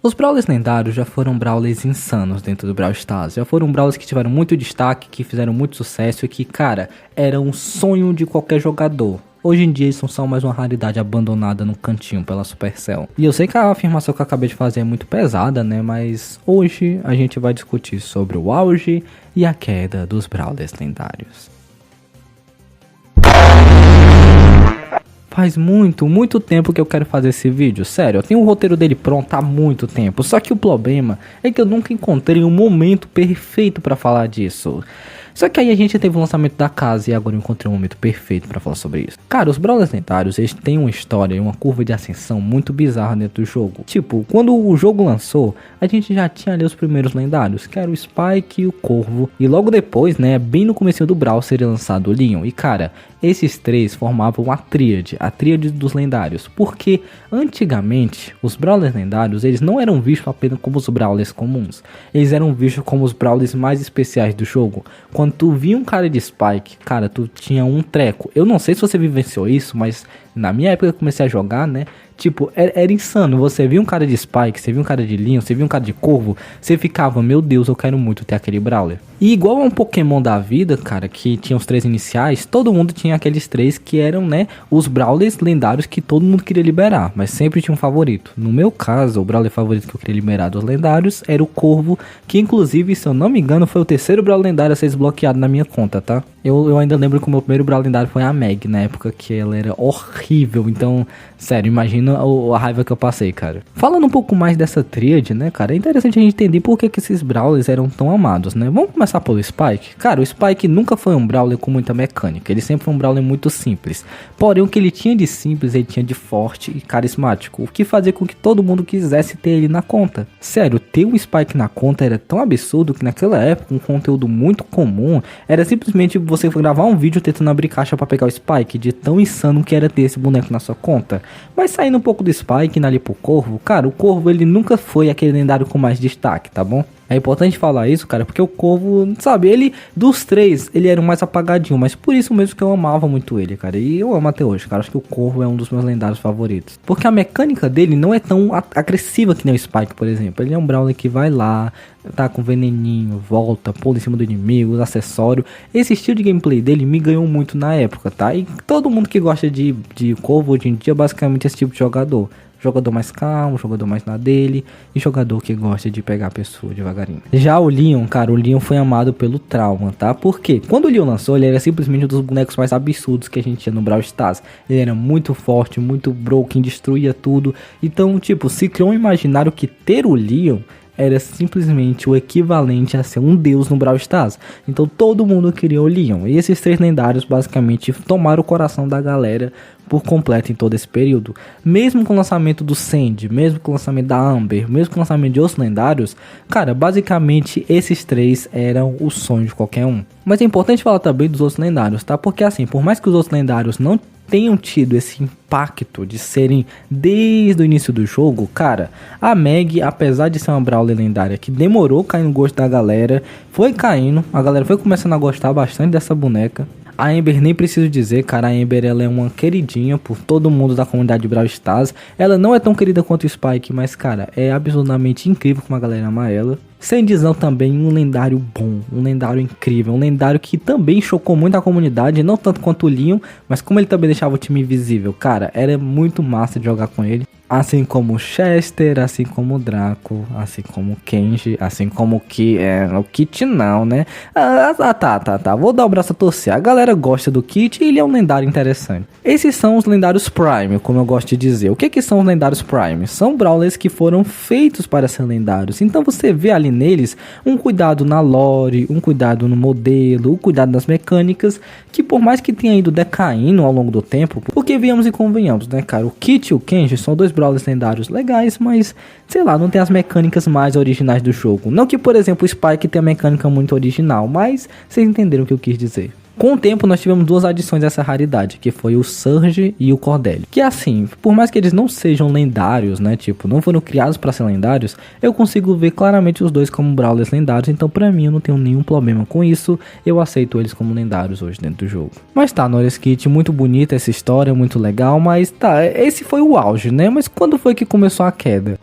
Os Brawlers lendários já foram Brawlers insanos dentro do Brawl Stars, já foram Brawlers que tiveram muito destaque, que fizeram muito sucesso e que, cara, era um sonho de qualquer jogador. Hoje em dia eles são mais uma raridade abandonada no cantinho pela Supercell. E eu sei que a afirmação que eu acabei de fazer é muito pesada, né, mas hoje a gente vai discutir sobre o auge e a queda dos Brawlers lendários. Faz muito tempo que eu quero fazer esse vídeo, sério, eu tenho o roteiro dele pronto há muito tempo, só que o problema é que eu nunca encontrei um momento perfeito pra falar disso. Só que aí a gente teve o lançamento da casa e agora eu encontrei um momento perfeito pra falar sobre isso. Cara, os Brawlers lendários, eles têm uma história e uma curva de ascensão muito bizarra dentro do jogo. Tipo, quando o jogo lançou, a gente já tinha ali os primeiros lendários, que era o Spike e o Corvo. E logo depois, né, bem no comecinho do Brawl, seria lançado o Leon. E cara, esses três formavam a tríade dos lendários. Porque antigamente, os Brawlers lendários, eles não eram vistos apenas como os Brawlers comuns. Eles eram vistos como os Brawlers mais especiais do jogo. Quando tu via um cara de Spike, cara, tu tinha um treco. Eu não sei se você vivenciou isso, mas na minha época que eu comecei a jogar, né? Tipo, era insano. Você via um cara de Spike, você via um cara de Leon, você via um cara de Corvo, você ficava, meu Deus, eu quero muito ter aquele Brawler. E igual a um Pokémon da vida, cara, que tinha os três iniciais, todo mundo tinha aqueles três que eram, né, os Brawlers lendários que todo mundo queria liberar, mas sempre tinha um favorito. No meu caso, o Brawler favorito que eu queria liberar dos lendários era o Corvo, que inclusive, se eu não me engano, foi o terceiro Brawler lendário a ser desbloqueado na minha conta, tá? Eu ainda lembro que o meu primeiro Brawler lendário foi a Meg, na época que ela era horrível, então, sério, imagina a raiva que eu passei, cara. Falando um pouco mais dessa tríade, né, cara, é interessante a gente entender por que esses Brawlers eram tão amados, né? Vamos começar pelo Spike. Cara, o Spike nunca foi um Brawler com muita mecânica, ele sempre foi um Brawler muito simples. Porém, o que ele tinha de simples, ele tinha de forte e carismático, o que fazia com que todo mundo quisesse ter ele na conta. Sério, ter um Spike na conta era tão absurdo que naquela época, um conteúdo muito comum, era simplesmente você gravar um vídeo tentando abrir caixa pra pegar o Spike, de tão insano que era ter esse boneco na sua conta. Mas saindo um pouco do Spike, indo ali pro Corvo, cara, o Corvo ele nunca foi aquele lendário com mais destaque, tá bom? É importante falar isso, cara, porque o Corvo, sabe, ele, dos três, ele era o mais apagadinho, mas por isso mesmo que eu amava muito ele, cara, e eu amo até hoje, cara, acho que o Corvo é um dos meus lendários favoritos. Porque a mecânica dele não é tão agressiva que nem o Spike, por exemplo, ele é um Brawler que vai lá, tá com veneninho, volta, pula em cima do inimigo, acessório. Esse estilo de gameplay dele me ganhou muito na época, tá? E todo mundo que gosta de Corvo hoje em dia, basicamente esse tipo de jogador. Jogador mais calmo, jogador mais na dele e jogador que gosta de pegar a pessoa devagarinho. Já o Leon, cara, o Leon foi amado pelo trauma, tá? Porque quando o Leon lançou, ele era simplesmente um dos bonecos mais absurdos que a gente tinha no Brawl Stars. Ele era muito forte, muito broken, destruía tudo. Então, tipo, se criou um imaginário que ter o Leon era simplesmente o equivalente a ser um deus no Brawl Stars. Então todo mundo queria o Leon. E esses três lendários basicamente tomaram o coração da galera por completo em todo esse período. Mesmo com o lançamento do Sandy, mesmo com o lançamento da Amber, mesmo com o lançamento de outros lendários, cara, basicamente esses três eram o sonho de qualquer um. Mas é importante falar também dos outros lendários, tá? Porque assim, por mais que os outros lendários não tenham tido esse impacto de serem desde o início do jogo, cara, a Meg, apesar de ser uma Brawler lendária que demorou a cair no gosto da galera, foi caindo, a galera foi começando a gostar bastante dessa boneca. A Amber, nem preciso dizer, cara, a Amber ela é uma queridinha por todo mundo da comunidade de Brawl Stars. Ela não é tão querida quanto o Spike, mas cara, é absolutamente incrível como a galera ama ela. Sandyzão também, um lendário bom, um lendário incrível, um lendário que também chocou muito a comunidade, não tanto quanto o Leon, mas como ele também deixava o time invisível, cara, era muito massa de jogar com ele. Assim como o Chester, assim como o Draco, assim como o Kenji, assim como o Kit não, né? Tá, vou dar o braço a torcer. A galera gosta do Kit e ele é um lendário interessante. Esses são os lendários Prime, como eu gosto de dizer. O que são os lendários Prime? São Brawlers que foram feitos para ser lendários. Então você vê ali neles um cuidado na lore, um cuidado no modelo, um cuidado nas mecânicas, que por mais que tenha ido decaindo ao longo do tempo, porque viemos e convenhamos, né, cara? O Kit e o Kenji são dois Brawlers lendários legais, mas, sei lá, não tem as mecânicas mais originais do jogo. Não que, por exemplo, o Spike tenha mecânica muito original, mas vocês entenderam o que eu quis dizer. Com o tempo nós tivemos duas adições dessa raridade, que foi o Surge e o Cordélia. Que assim, por mais que eles não sejam lendários, né, tipo, não foram criados para ser lendários, eu consigo ver claramente os dois como Brawlers lendários, então pra mim eu não tenho nenhum problema com isso, eu aceito eles como lendários hoje dentro do jogo. Mas tá, Noreskit, muito bonita essa história, muito legal, mas tá, esse foi o auge, né, mas quando foi que começou a queda?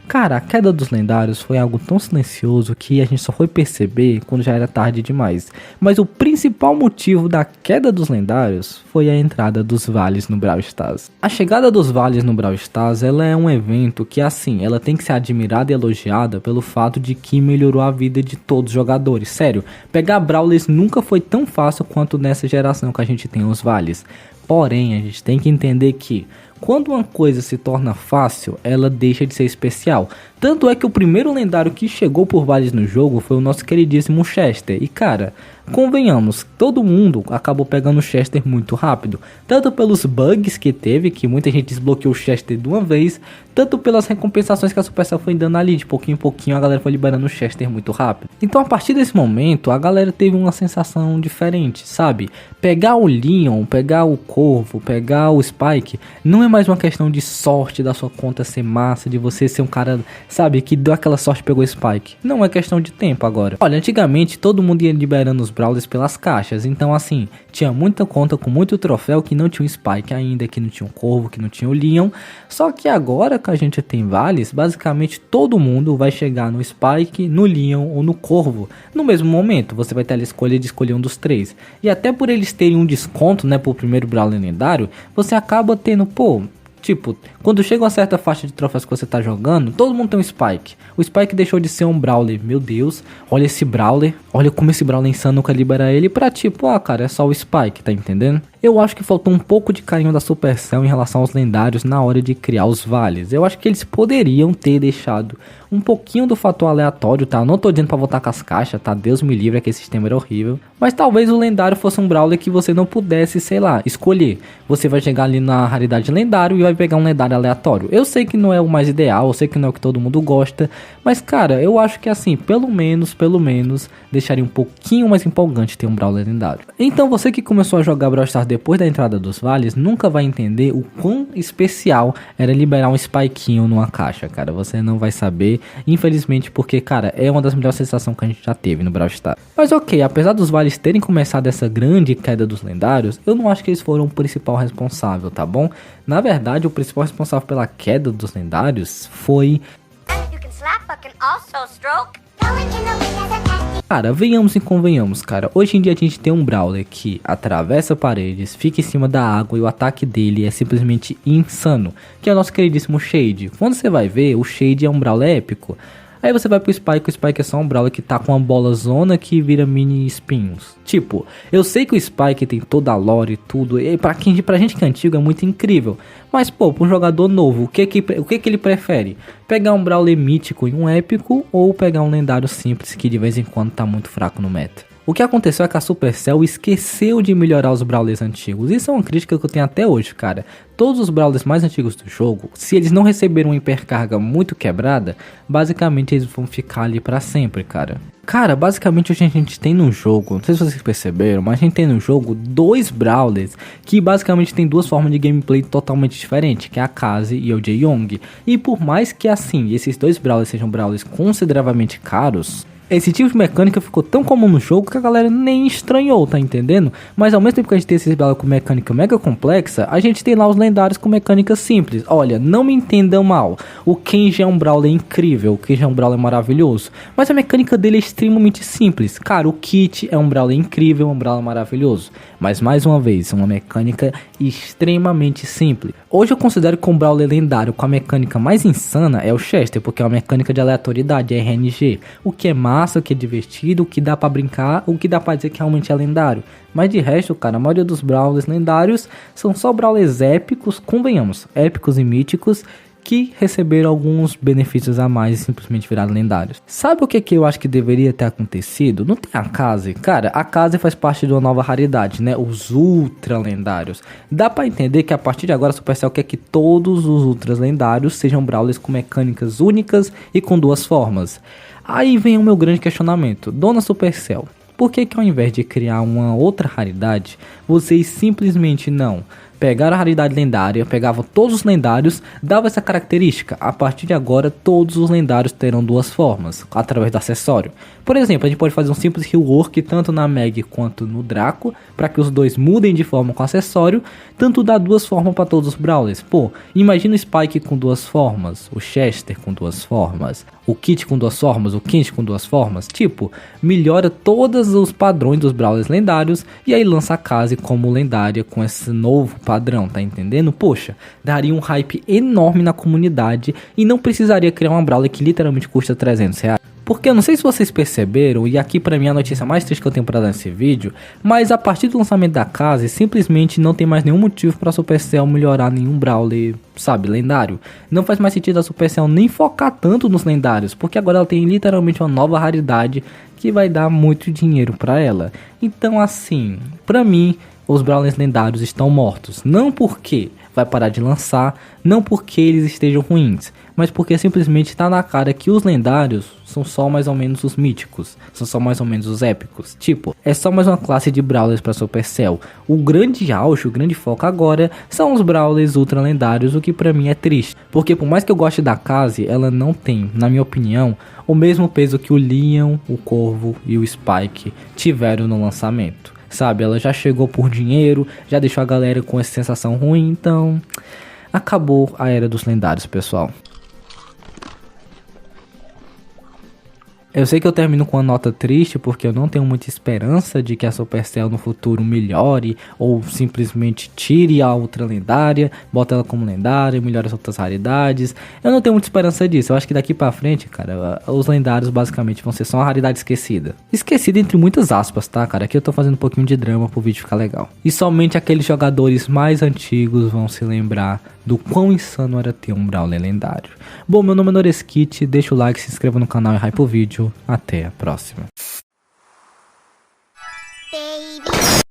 Cara, a queda dos lendários foi algo tão silencioso que a gente só foi perceber quando já era tarde demais. Mas o principal motivo da queda dos lendários foi a entrada dos vales no Brawl Stars. A chegada dos vales no Brawl Stars, ela é um evento que, assim, ela tem que ser admirada e elogiada pelo fato de que melhorou a vida de todos os jogadores. Sério, pegar Brawlers nunca foi tão fácil quanto nessa geração que a gente tem os vales. Porém, a gente tem que entender que quando uma coisa se torna fácil, ela deixa de ser especial. Tanto é que o primeiro lendário que chegou por vales no jogo foi o nosso queridíssimo Chester. E cara, convenhamos, todo mundo acabou pegando o Chester muito rápido. Tanto pelos bugs que teve, que muita gente desbloqueou o Chester de uma vez, tanto pelas recompensações que a Supercell foi dando ali, de pouquinho em pouquinho a galera foi liberando o Chester muito rápido. Então a partir desse momento, a galera teve uma sensação diferente, sabe? Pegar o Leon, pegar o Corvo, pegar o Spike, não é mais uma questão de sorte da sua conta ser massa, de você ser um cara, sabe, que deu aquela sorte e pegou o Spike. Não é questão de tempo agora. Olha, antigamente todo mundo ia liberando os Brawlers pelas caixas, então assim, tinha muita conta com muito troféu que não tinha um Spike ainda, que não tinha um Corvo, que não tinha o Leon. Só que agora que a gente tem vales, basicamente todo mundo vai chegar no Spike, no Leon ou no Corvo no mesmo momento. Você vai ter a escolha de escolher um dos três. E até por eles terem um desconto, né, pro primeiro Brawler lendário, você acaba tendo, pô, tipo, quando chega uma certa faixa de troféus que você tá jogando, todo mundo tem um Spike. O Spike deixou de ser um Brawler. Meu Deus, olha esse Brawler. Olha como esse Brawler insano nunca libera ele pra tipo, ah cara, é só o Spike, tá entendendo? Eu acho que faltou um pouco de carinho da Supercell em relação aos lendários na hora de criar os vales. Eu acho que eles poderiam ter deixado um pouquinho do fator aleatório, tá? Eu não tô dizendo pra voltar com as caixas, tá? Deus me livre, aquele sistema era horrível. Mas talvez o lendário fosse um Brawler que você não pudesse, sei lá, escolher. Você vai chegar ali na raridade lendário e vai pegar um lendário aleatório. Eu sei que não é o mais ideal, eu sei que não é o que todo mundo gosta. Mas cara, eu acho que assim, pelo menos, deixaria um pouquinho mais empolgante ter um Brawler lendário. Então você que começou a jogar Brawl Stars depois da entrada dos vales, nunca vai entender o quão especial era liberar um Spikezinho numa caixa, cara. Você não vai saber, infelizmente, porque, cara, é uma das melhores sensações que a gente já teve no Brawl Stars. Mas ok, apesar dos vales terem começado essa grande queda dos lendários, eu não acho que eles foram o principal responsável, tá bom? Na verdade, o principal responsável pela queda dos lendários foi... Cara, venhamos e convenhamos, cara. Hoje em dia a gente tem um Brawler que atravessa paredes, fica em cima da água e o ataque dele é simplesmente insano, que é o nosso queridíssimo Shade. Quando você vai ver, o Shade é um Brawler épico. Aí você vai pro Spike, o Spike é só um Brawler que tá com uma bola zona que vira mini espinhos. Tipo, eu sei que o Spike tem toda a lore e tudo, e pra gente que é antigo é muito incrível. Mas pô, pra um jogador novo, o que ele prefere? Pegar um Brawler mítico e um épico ou pegar um lendário simples que de vez em quando tá muito fraco no meta? O que aconteceu é que a Supercell esqueceu de melhorar os Brawlers antigos. Isso é uma crítica que eu tenho até hoje, cara. Todos os Brawlers mais antigos do jogo, se eles não receberam uma hipercarga muito quebrada, basicamente eles vão ficar ali pra sempre, cara. Cara, basicamente hoje a gente tem no jogo, não sei se vocês perceberam, mas a gente tem no jogo dois Brawlers que basicamente tem duas formas de gameplay totalmente diferentes, que é a Kazi e o Jae-Young. E por mais que assim, esses dois Brawlers sejam Brawlers consideravelmente caros, esse tipo de mecânica ficou tão comum no jogo que a galera nem estranhou, tá entendendo? Mas ao mesmo tempo que a gente tem esses Brawlers com mecânica mega complexa, a gente tem lá os lendários com mecânica simples. Olha, não me entendam mal, o Kenji é um Brawler incrível, o Kenji é um Brawler maravilhoso, mas a mecânica dele é extremamente simples. Cara, o Kit é um Brawler incrível, um Brawler maravilhoso, mas mais uma vez, uma mecânica extremamente simples. Hoje eu considero que um Brawler lendário com a mecânica mais insana é o Chester, porque é uma mecânica de aleatoriedade, é RNG, o que é massa, o que é divertido, o que dá pra brincar, o que dá pra dizer que realmente é lendário. Mas de resto, cara, a maioria dos Brawlers lendários são só Brawlers épicos, convenhamos, épicos e míticos, que receberam alguns benefícios a mais e simplesmente viraram lendários. Sabe o que eu acho que deveria ter acontecido? Não tem a Kazi? Cara, a Kazi faz parte de uma nova raridade, né? Os ultra lendários. Dá pra entender que a partir de agora a Supercell quer que todos os ultras lendários sejam Brawlers com mecânicas únicas e com duas formas. Aí vem o meu grande questionamento. Dona Supercell, por que ao invés de criar uma outra raridade, vocês simplesmente não pegaram a raridade lendária, pegavam todos os lendários, dava essa característica. A partir de agora, todos os lendários terão duas formas, através do acessório. Por exemplo, a gente pode fazer um simples rework tanto na Meg quanto no Draco, para que os dois mudem de forma com acessório, tanto dá duas formas para todos os Brawlers. Pô, imagina o Spike com duas formas, o Chester com duas formas, o Kit com duas formas, o Kent com duas formas. Tipo, melhora todos os padrões dos Brawlers lendários e aí lança a Kha'Zix como lendária com esse novo padrão, tá entendendo? Poxa, daria um hype enorme na comunidade e não precisaria criar uma Brawler que literalmente custa R$300. Porque eu não sei se vocês perceberam, e aqui pra mim a notícia mais triste que eu tenho pra dar nesse vídeo, mas a partir do lançamento da Kha'Zix, simplesmente não tem mais nenhum motivo pra Supercell melhorar nenhum Brawler, sabe, lendário. Não faz mais sentido a Supercell nem focar tanto nos lendários, porque agora ela tem literalmente uma nova raridade que vai dar muito dinheiro pra ela. Então assim, pra mim, os Brawlers lendários estão mortos. Não porque vai parar de lançar, não porque eles estejam ruins, mas porque simplesmente está na cara que os lendários são só mais ou menos os míticos, são só mais ou menos os épicos. Tipo, é só mais uma classe de Brawlers para Supercell. O grande auge, o grande foco agora são os Brawlers ultra lendários, o que pra mim é triste. Porque por mais que eu goste da Kha'Zix, ela não tem, na minha opinião, o mesmo peso que o Leon, o Corvo e o Spike tiveram no lançamento. Sabe, ela já chegou por dinheiro, já deixou a galera com essa sensação ruim, então acabou a era dos lendários, pessoal. Eu sei que eu termino com uma nota triste porque eu não tenho muita esperança de que a Supercell no futuro melhore ou simplesmente tire a outra lendária, bota ela como lendária, melhore as outras raridades. Eu não tenho muita esperança disso. Eu acho que daqui pra frente, cara, os lendários basicamente vão ser só uma raridade esquecida. Esquecida entre muitas aspas, tá, cara? Aqui eu tô fazendo um pouquinho de drama pro vídeo ficar legal. E somente aqueles jogadores mais antigos vão se lembrar do quão insano era ter um Brawler lendário. Bom, meu nome é Noreskit, deixa o like, se inscreva no canal e hype o vídeo. Até a próxima.